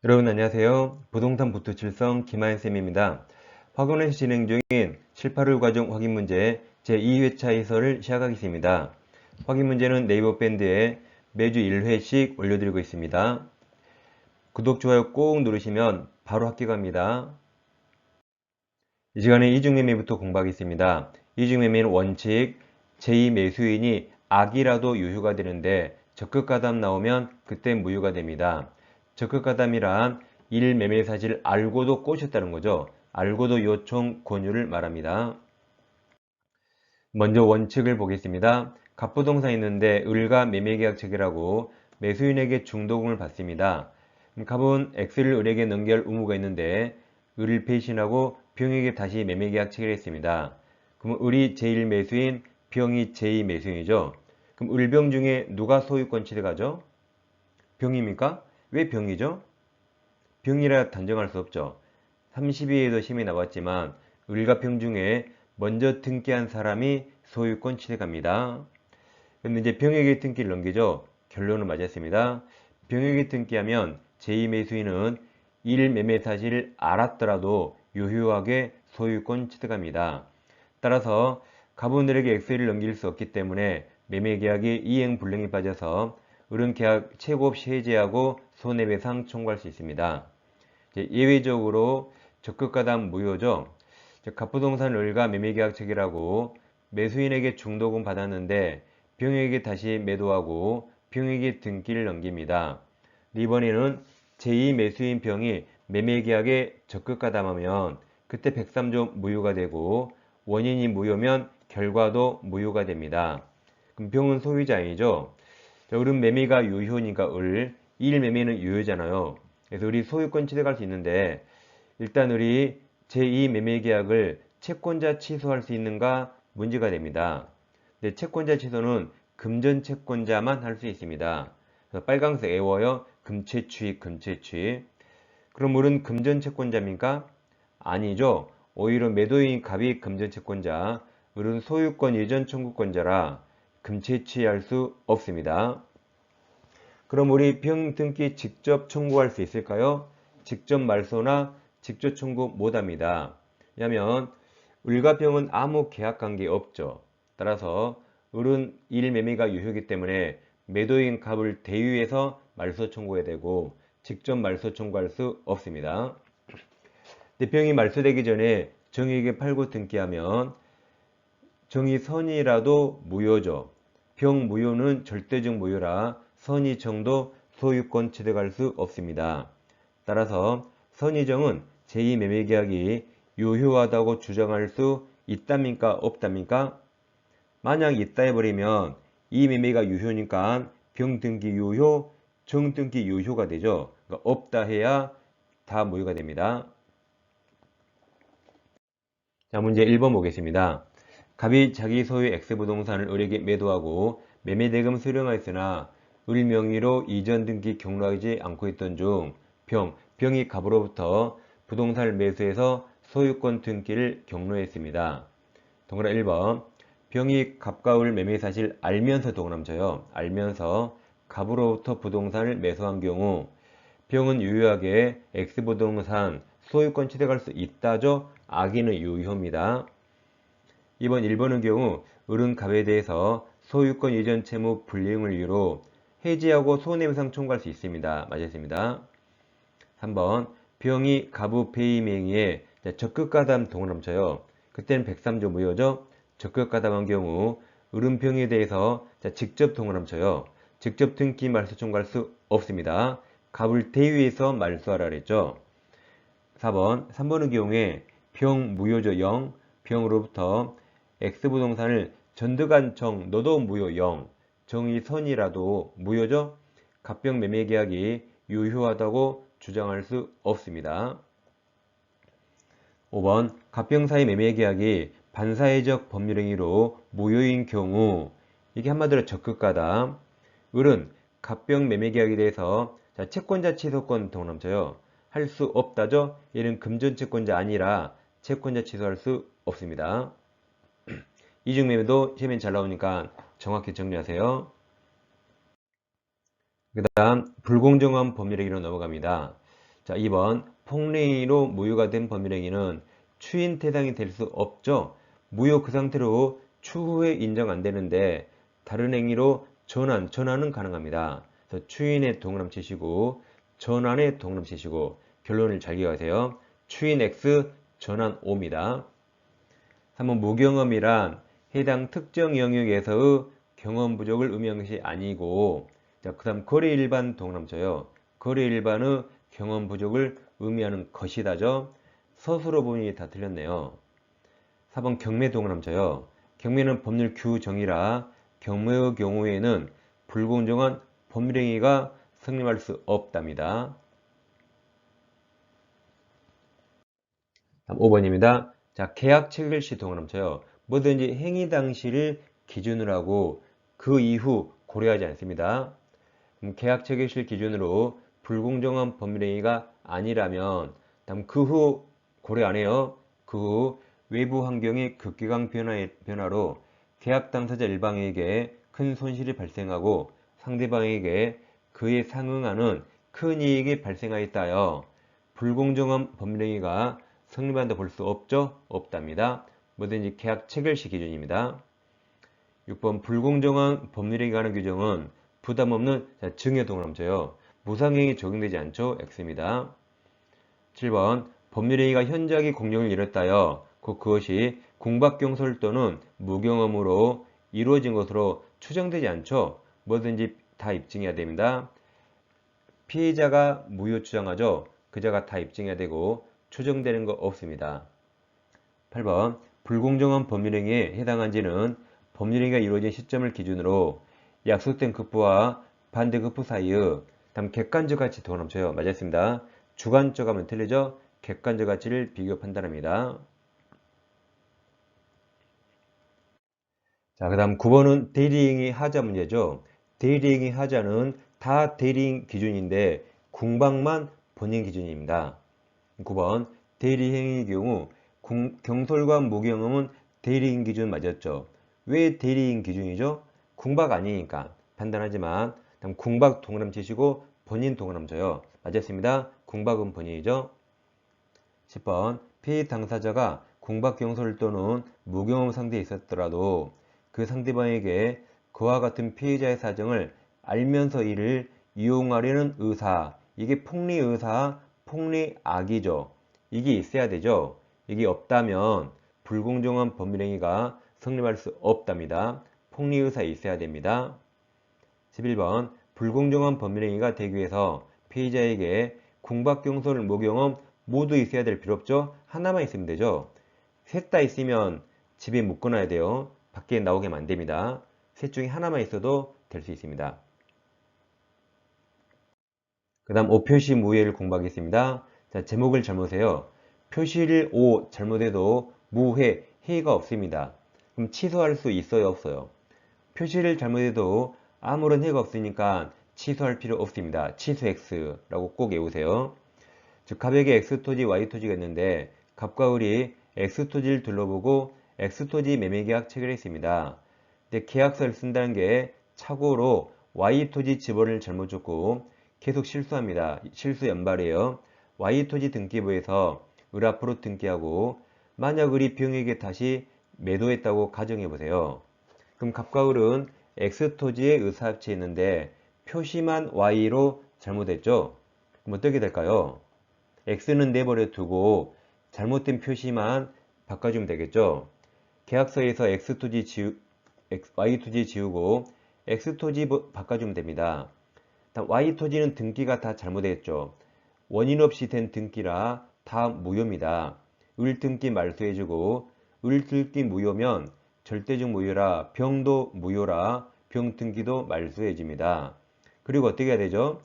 여러분 안녕하세요. 부동산 부투칠성 김하연쌤입니다. 학원에서 진행 중인 7, 8월 과정 확인 문제 제2회차 해설을 시작하겠습니다. 확인 문제는 네이버 밴드에 매주 1회씩 올려드리고 있습니다. 구독, 좋아요 꼭 누르시면 바로 합격합니다. 이 시간에 이중매매부터 공부하겠습니다. 이중매매는 원칙, 제2매수인이 악이라도 유효가 되는데 적극가담 나오면 그때 무효가 됩니다. 적극가담이란 1매매 사실을 알고도 꼬셨다는 거죠. 알고도 요청 권유를 말합니다. 먼저 원칙을 보겠습니다. 갑부동산이 있는데 을과 매매계약 체결하고 매수인에게 중도금을 받습니다. 갑은 X를 을에게 넘겨야 할 의무가 있는데 을을 배신하고 병에게 다시 매매계약 체결했습니다. 그럼 을이 제1매수인, 병이 제2매수인이죠. 그럼 을병 중에 누가 소유권 취득하죠? 병입니까? 왜 병이죠? 병이라 단정할 수 없죠. 32회에도 심이 나왔지만 을과 병 중에 먼저 등기한 사람이 소유권 취득합니다. 그런데 이제 병에게 등기를 넘기죠. 결론은 맞았습니다. 병에게 등기하면 제2매수인은 1매매 사실을 알았더라도 유효하게 소유권 취득합니다. 따라서 갑은을에게 X를 넘길 수 없기 때문에 매매계약이 이행불능에 빠져서 을은 계약 최고 없이 해지하고 손해배상 청구할 수 있습니다. 예외적으로 적극가담 무효죠. 갑부동산 을과 매매계약 체결하고 매수인에게 중도금 받았는데 병에게 다시 매도하고 병에게 등기를 넘깁니다. 이번에는 제2매수인 병이 매매계약에 적극가담하면 그때 103조 무효가 되고 원인이 무효면 결과도 무효가 됩니다. 그럼 병은 소유자이죠. 을은 매매가 유효니까 을, 1매매는 유효잖아요. 그래서 을이 소유권 취득할 수 있는데 일단 을이 제2매매계약을 채권자 취소할 수 있는가 문제가 됩니다. 근데 채권자 취소는 금전채권자만 할 수 있습니다. 빨강색 애워요. 금채취, 금채취. 그럼 을은 금전채권자입니까? 아니죠. 오히려 매도인 갑이 금전채권자, 을은 소유권 이전 청구권자라 금채취할 수 없습니다. 그럼 우리 병 등기 직접 청구할 수 있을까요? 직접 말소나 직접 청구 못합니다. 왜냐하면 을과 병은 아무 계약관계 없죠. 따라서 을은 1매매가 유효이기 때문에 매도인 갑을 대위해서 말소 청구해야 되고 직접 말소 청구할 수 없습니다. 병이 말소되기 전에 정의에게 팔고 등기하면 정의 선이라도 무효죠. 병 무효는 절대적 무효라 선의정도 소유권 취득할 수 없습니다. 따라서 선의정은 제2매매계약이 유효하다고 주장할 수 있답니까? 없답니까? 만약 있다 해버리면 이 매매가 유효니까 병등기 유효, 정등기 유효가 되죠. 그러니까 없다 해야 다 무효가 됩니다. 자, 문제 1번 보겠습니다. 갑이 자기 소유 X부동산을 을에게 매도하고 매매대금 수령하였으나 을 명의로 이전 등기 경로하지 않고 있던 중 병이 갑으로부터 부동산을 매수해서 소유권 등기를 경로했습니다. 동그라 1번 병이 갑과 을 매매 사실 알면서 동그라미 쳐요. 알면서 갑으로부터 부동산을 매수한 경우 병은 유효하게 X부동산 소유권 취득할 수 있다죠. 악의는 유효입니다. 이번 1번의 경우 을은 갑에 대해서 소유권 이전 채무 불이행을 이유로 해지하고 손해배상 청구할 수 있습니다. 맞았습니다. 3번 병이 갑의 배임행위에 적극가담 동그라미 쳐요. 그때는 103조 무효죠. 적극가담한 경우 을은 병에 대해서 직접 동그라미 쳐요. 직접 등기 말소 청구할 수 없습니다. 갑을 대위해서 말소하라 그랬죠. 3번의 경우에 병 무효죠. 0. 병으로부터 X부동산을 전득한 정, 너도 무효 0. 정의 선이라도 무효죠. 갑병 매매계약이 유효하다고 주장할 수 없습니다. 5번 갑병 사이 매매계약이 반사회적 법률행위로 무효인 경우 이게 한마디로 적극가담. 을은 갑병 매매계약에 대해서 채권자 취소권 동그라미 쳐요. 할 수 없다죠. 얘는 금전채권자 아니라 채권자 취소할 수 없습니다. 이중매매도 시험에 잘 나오니까 정확히 정리하세요. 그 다음 불공정한 법률행위로 넘어갑니다. 자, 2번 폭행으로 무효가 된 법률행위는 추인 대상이 될 수 없죠. 무효 그 상태로 추후에 인정 안 되는데 다른 행위로 전환은 가능합니다. 그래서 추인의 동그라미 치시고 전환의 동그라미 치시고 결론을 잘 기억하세요. 추인 X, 전환 O입니다. 3번 무경험이란 해당 특정 영역에서의 경험 부족을 의미하는 것이 아니고, 자, 그 다음 거래 일반 동그라미 쳐요. 거래 일반의 경험 부족을 의미하는 것이다죠. 서술어 부분이 다 틀렸네요. 4번 경매 동그라미 쳐요. 경매는 법률 규정이라 경매의 경우에는 불공정한 법률행위가 성립할 수 없답니다. 5번입니다. 자, 계약 체결 시 동그라미 쳐요. 뭐든지 행위 당시를 기준으로 하고 그 이후 고려하지 않습니다. 계약 체결 시 기준으로 불공정한 법률행위가 아니라면 다음 그 후 고려 안 해요. 그 후 외부 환경의 급격한 변화로 계약 당사자 일방에게 큰 손실이 발생하고 상대방에게 그에 상응하는 큰 이익이 발생하였다여 불공정한 법률행위가 성립한다 볼 수 없죠? 없답니다. 뭐든지 계약 체결 시 기준입니다. 6번 불공정한 법률행위 관한 규정은 부담 없는 증여 동그라미 쳐요. 무상행위 적용되지 않죠? X입니다. 7번 법률행위가 현저하게 공정을 잃었다여 그것이 공박경솔 또는 무경험으로 이루어진 것으로 추정되지 않죠? 뭐든지 다 입증해야 됩니다. 피해자가 무효 추정하죠? 그자가 다 입증해야 되고 추정되는 거 없습니다. 8번 불공정한 법률행위에 해당한지는 법률행위가 이루어진 시점을 기준으로 약속된 급부와 반대급부 사이의 다음 객관적 가치 동그라미 쳐요. 맞았습니다. 주관적 하면 틀리죠? 객관적 가치를 비교 판단합니다. 자, 그 다음 9번은 대리행위 하자 문제죠. 대리행위 하자는 다 대리인 기준인데 궁박만 본인 기준입니다. 9번 대리행위의 경우 경솔과 무경험은 대리인 기준 맞았죠. 왜 대리인 기준이죠? 궁박 아니니까 판단하지만 다음 궁박 동그라미 치시고 본인 동그라미 쳐요. 맞았습니다. 궁박은 본인이죠. 10번 피해 당사자가 궁박 경솔 또는 무경험 상대에 있었더라도 그 상대방에게 그와 같은 피해자의 사정을 알면서 이를 이용하려는 의사, 이게 폭리의사, 폭리악이죠. 이게 있어야 되죠. 이게 없다면 불공정한 법률행위가 성립할 수 없답니다. 폭리의사 있어야 됩니다. 11번 불공정한 법률행위가 되기 위해서 피해자에게 궁박경솔, 무경험 모두 있어야 될 필요 없죠. 하나만 있으면 되죠. 셋 다 있으면 집에 묶어놔야 돼요. 밖에 나오게 안 됩니다. 셋 중에 하나만 있어도 될 수 있습니다. 그 다음 오표시 무해를 공부하겠습니다. 자, 제목을 잘못해요. 표시를 O 잘못해도 무해, 해가 없습니다. 그럼 취소할 수 있어요, 없어요? 표시를 잘못해도 아무런 해가 없으니까 취소할 필요 없습니다. 취소 X라고 꼭 외우세요. 즉 갑에게 X토지, Y토지가 있는데 갑과 을이 X토지를 둘러보고 X토지 매매계약 체결했습니다. 근데 계약서를 쓴다는 게 착오로 Y토지 지번을 잘못 줬고 계속 실수합니다. 실수 연발이에요. Y토지 등기부에서 을 앞으로 등기하고 만약 을이 B형에게 다시 매도했다고 가정해보세요. 그럼 갑과 을은 X토지에 의사합치했는데 표시만 Y로 잘못했죠? 그럼 어떻게 될까요? X는 내버려 두고 잘못된 표시만 바꿔주면 되겠죠? 계약서에서 Y토지 지우고 X토지 바꿔주면 됩니다. Y토지는 등기가 다 잘못했죠. 원인 없이 된 등기라 다 무효입니다. 을 등기 말소해주고 을 등기 무효면 절대적 무효라 병도 무효라 병 등기도 말소해집니다. 그리고 어떻게 해야 되죠?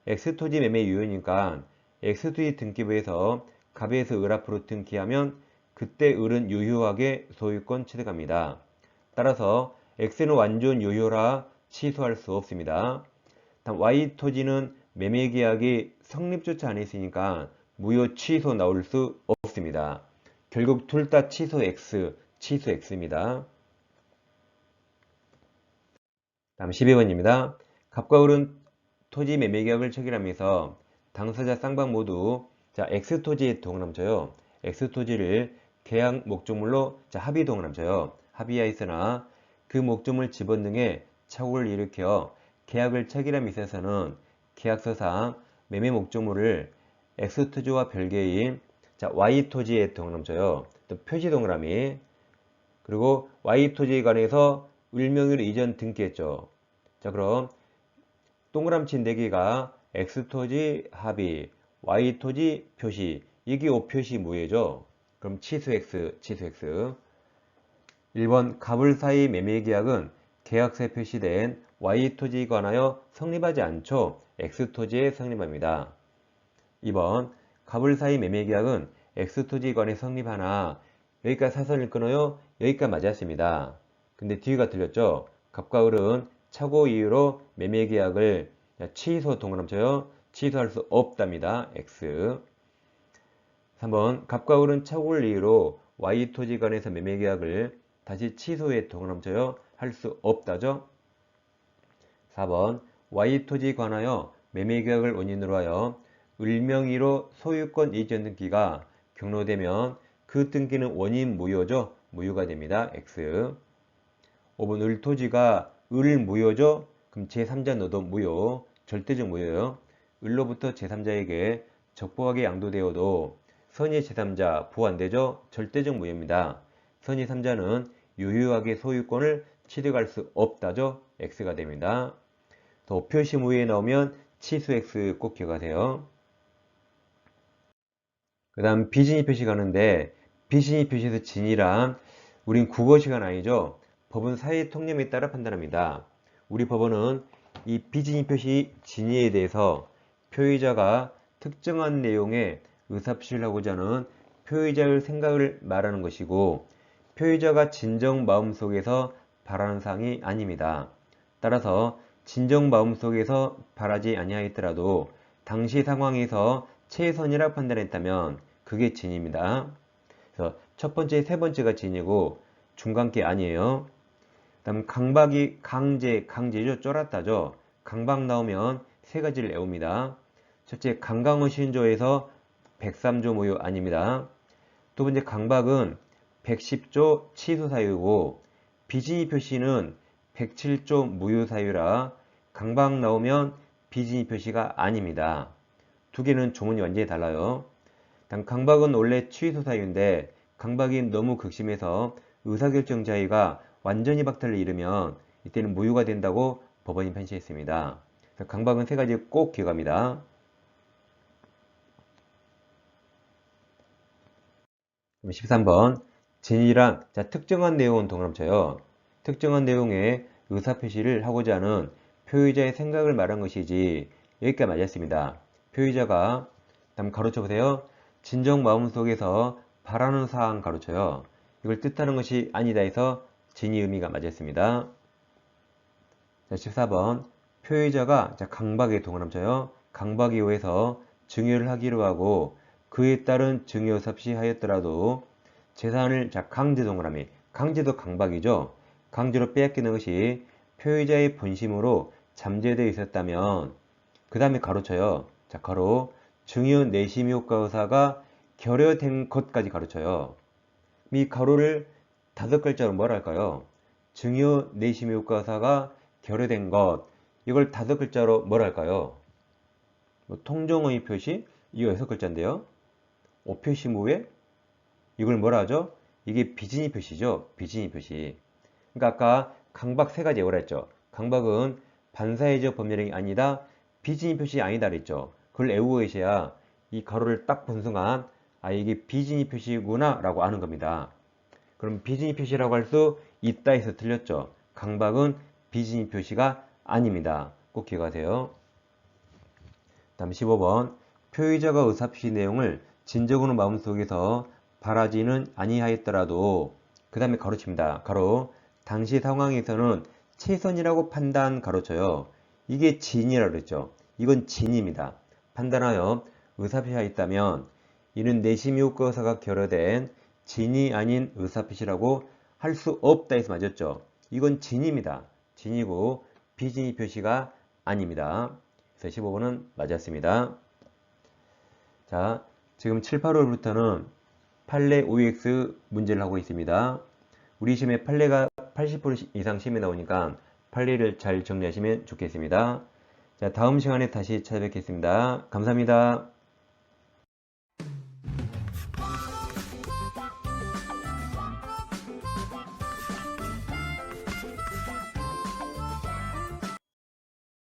X토지 매매 유효니까 X토지 등기부에서 갑에서 을 앞으로 등기하면 그때 을은 유효하게 소유권 취득합니다. 따라서 X는 완전 유효라 취소할 수 없습니다. 다음 Y토지는 매매계약이 성립조차 안 했으니까 무효 취소 나올 수 없습니다. 결국 둘 다 취소 X입니다. 다음 12번입니다. 갑과 을은 토지 매매계약을 체결하면서 당사자 쌍방 모두 자 X토지의 동그라미쳐요. X토지를 계약 목적물로 자 합의 동그라미쳐요. 합의하였으나 그 목적물 지번 등의 착오를 일으켜 계약을 체결함에 있어서는 계약서상 매매 목적물을 X토지와 별개인 자 Y토지에 동그라미쳐요. 또 표시 동그라미 그리고 Y토지에 관해서 을명의로 이전 등기했죠. 자 그럼 동그라미 4개가 X토지 합의, Y토지 표시 이게 O표시 무효죠. 그럼 취소 X, 취소 X. 1번 갑을 사이 매매계약은 계약서에 표시된 Y토지에 관하여 성립하지 않죠. X토지에 성립합니다. 2번 갑을 사이 매매계약은 X토지에 관해 성립하나 여기까지 사선을 끊어요. 여기까지 맞았습니다. 근데 뒤가 틀렸죠. 갑과 을은 착오 이유로 매매계약을 취소 동그라미쳐요. 취소할 수 없답니다. X. 3번 갑과 을은 착오를 이유로 Y토지 간에서 매매계약을 다시 취소해 동그라미쳐요. 할 수 없다죠. 4번 Y토지 관하여 매매계약을 원인으로 하여 을명의로 소유권 이전 등기가 경로되면 그 등기는 원인 무효죠. 무효가 됩니다. X. 5번 을토지가 을무효죠. 그럼 제3자 너도 무효. 절대적 무효예요. 을로부터 제3자에게 적법하게 양도되어도 선의 제3자 부호 안되죠. 절대적 무효입니다. 선의 3자는 유효하게 소유권을 취득할 수 없다죠. X가 됩니다. 또 표시 무효에 나오면 취소 X 꼭 기억하세요. 그 다음 비진이 표시 가는데 비진이 표시에서 진이란 우린 국어시간 아니죠. 법은 사회 통념에 따라 판단합니다. 우리 법원은 이 비진이 표시 진위에 대해서 표의자가 특정한 내용의 의사표시를 하고자 하는 표의자의 생각을 말하는 것이고 표의자가 진정 마음속에서 바라는 사항이 아닙니다. 따라서 진정 마음속에서 바라지 아니하였더라도 당시 상황에서 최선이라 판단했다면 그게 진입니다. 그래서 첫 번째, 세 번째가 진이고 중간게 아니에요. 다음 강박이 강제죠. 쫄았다죠. 강박 나오면 세 가지를 외웁니다. 첫째, 강강의 신조에서 103조 무효 아닙니다. 두 번째, 강박은 110조 취소 사유고 비진이 표시는 107조 무효 사유라 강박 나오면 비진이 표시가 아닙니다. 두 개는 조문이 완전히 달라요. 다음 강박은 원래 취소 사유인데 강박이 너무 극심해서 의사결정 자유가 완전히 박탈을 이루면 이때는 무효가 된다고 법원이 판시했습니다. 강박은 세 가지 꼭 기억합니다. 13번 진이란 특정한 내용은 동그라미쳐요. 특정한 내용의 의사표시를 하고자 하는 표의자의 생각을 말한 것이지 여기까지 맞았습니다. 표의자가 다음 가로쳐 보세요. 진정 마음속에서 바라는 사항 가로쳐요. 이걸 뜻하는 것이 아니다 해서 진이 의미가 맞았습니다. 14번 표의자가 강박에 동그라미쳐요. 강박 이후에서 증여를 하기로 하고 그에 따른 증여 섭씨하였더라도 재산을 강제 동그라미 강제도 강박이죠. 강제로 빼앗기는 것이 표의자의 본심으로 잠재되어 있었다면 그 다음에 가로쳐요. 가로 증여 내심 효과 의사가 결여된 것까지 가로쳐요. 이 가로를 5글자로 뭐라 할까요? 증여 내심 효과 의사가 결여된 것 이걸 5글자로 뭐라 할까요? 통정의 표시 이거 6글자인데요. 오표시 무효 이걸 뭐라 하죠? 이게 비진이 표시죠. 비진이 표시. 그러니까 아까 강박 세 가지 외우라 했죠. 강박은 반사회적 법률행위 아니다. 비진이 표시 아니다 그랬죠. 그걸 외우고 계셔야 이 가로를 딱 본 순간 아 이게 비진이 표시구나 라고 아는 겁니다. 그럼 비진이 표시라고 할 수 있다 해서 틀렸죠. 강박은 비진이 표시가 아닙니다. 꼭 기억하세요. 다음 15번 표의자가 의사표시 내용을 진정으로 마음속에서 바라지는 아니하였더라도 그 다음에 가로칩니다. 가로 당시 상황에서는 최선이라고 판단 가로쳐요. 이게 진이라고 그랬죠. 이건 진입니다. 판단하여 의사표시하였다면 이는 내심 효과 의사가 결여된 진이 아닌 의사표시라고 할 수 없다 해서 맞았죠. 이건 진입니다. 진이고 비진이 표시가 아닙니다. 그래서 15번은 맞았습니다. 자, 지금 7, 8월부터는 판례 OX 문제를 하고 있습니다. 우리 시험에 판례가 80% 이상 시험에 나오니까 판례를 잘 정리하시면 좋겠습니다. 자, 다음 시간에 다시 찾아뵙겠습니다. 감사합니다.